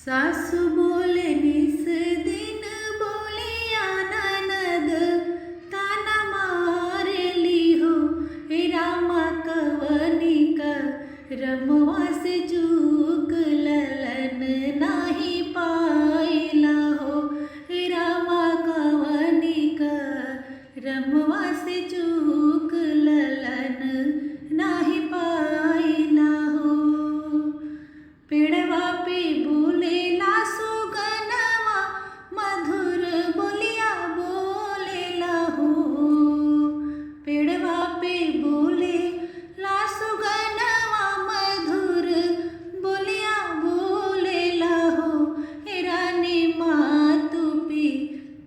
सासू बोले निस दिन बोलिया ननद ताना मारेली हो। हे रामा कवनी का रमवा से चूक ललन नाही पाइला हो। हे रामा कवनी का रमवा से चूक ललन नाही पाइला हो। पेड़वा पे बोलेला सुगनवा मधुर बोलिया बोलेला हो। पेड़वा पे बोलेला सुगनवा मधुर बोलिया बोलेला हो। हे रानी मातु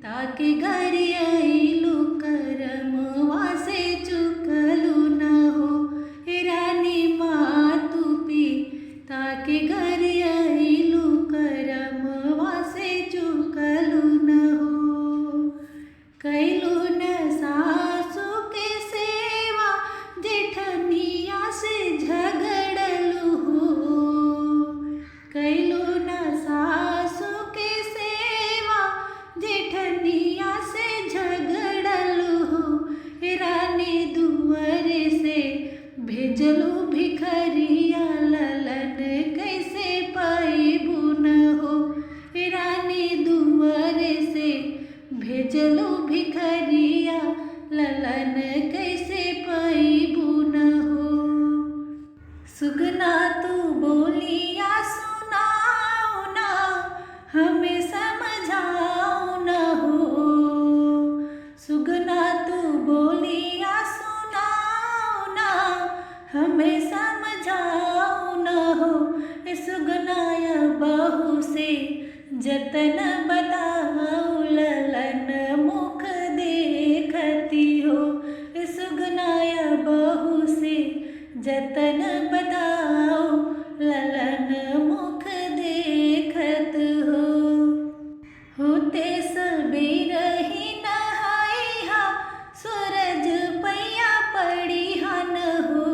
ताके घरी आइलू करमवा से चुकलू न हो। हे रानी मातु ताके घरी आइलू करमवा से चुकलू न हो। कैलू न सासू के सेवा जेठनिया से झगड़लू हो। कैलू न सासू के सेवा जेठनिया से झगड़लू हो। हे रानी दुआरे से भेजलू भिखरिया ललन कैसे पाइबू न हो। हे रानी दुआरे से भेजलू भिखरिया ललन कैसे पाइबू न हो। सुगना तू बोलिया सुनाओ ना हमें समझाओ न हो। सुगना तू बोलिया सुनाओ ना हमें समझाओ न हो। सुगनाया बहू से जतन बताओ ललन मुख देखती हो। सुगनाया बहू से जतन बताओ ललन मुख देखत हो। होते सबेर ही नहाइहा सूरज पैया पड़ी हन हो।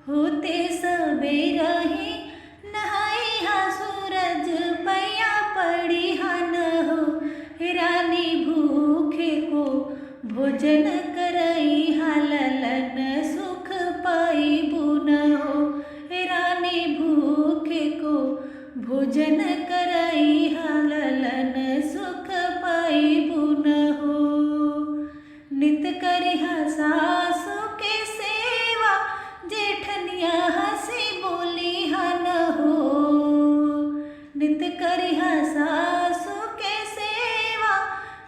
होते सबेर ही नहाइहा सूरज पैया पड़ी हन हो। हे रानी भूखे को भोजन करइहा ललन सुख पाइबू न हो। हे रानी भूखे को भोजन करइहा ललन सुख पाइबू न हो। नित करिहा सासू के सेवा जेठनिया हंसी बोलिहा न हो। नित करिहा सासू के सेवा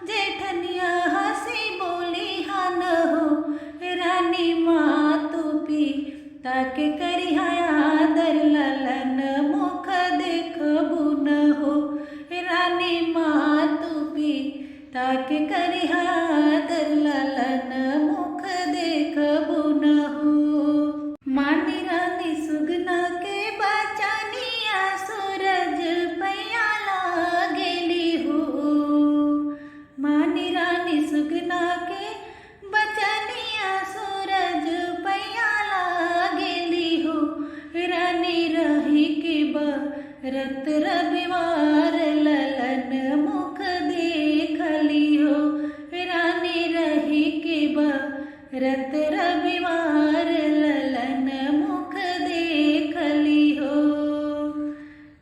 जेठनिया हंसी बोलिहा न हो। रानी मातु ताके करिहा आदर ललन मुख देखबू न हो। रानी मातु ताके करिहा आदर ललन मुख देखबू न हो। मानी रानी सुगना के बचनिया सूरज पैया लागेली हो। मानी रानी सुगना के बचनिया सूरज पैया लागेली हो। रानी रही के बरत रविवार ललन मुख देखली हो। रानी रही के बरत रविवार ललन मुख देखली हो।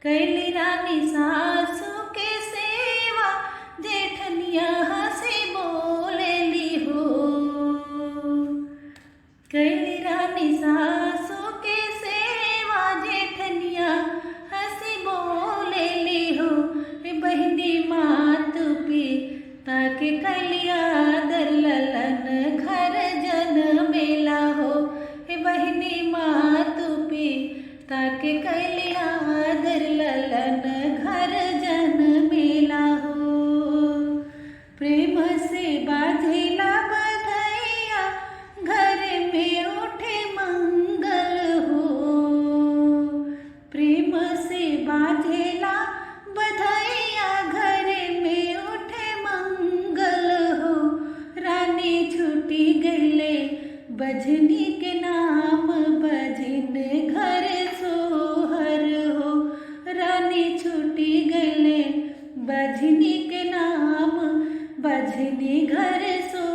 कैली रानी सासू के सेवा जेठनिया हंसी बोलेली हो। कैली रानी सासू के सेवा जेठनिया हंसी बोलेली हो। बहिनी मातु ताके कैलिया आदर ललन घर जन मेला हो। बहिनी मातु ताके कैलिया आदर ललन घर जन मेला हो। प्रेम से बाजेला बधैया घर में उठे मंगल हो। प्रेम से बाजेला बधैया घर में उठे मंगल हो। रानी छूटी गईले बजनी के नाम बजिन घर सोहर हो। रानी सजनी घर सो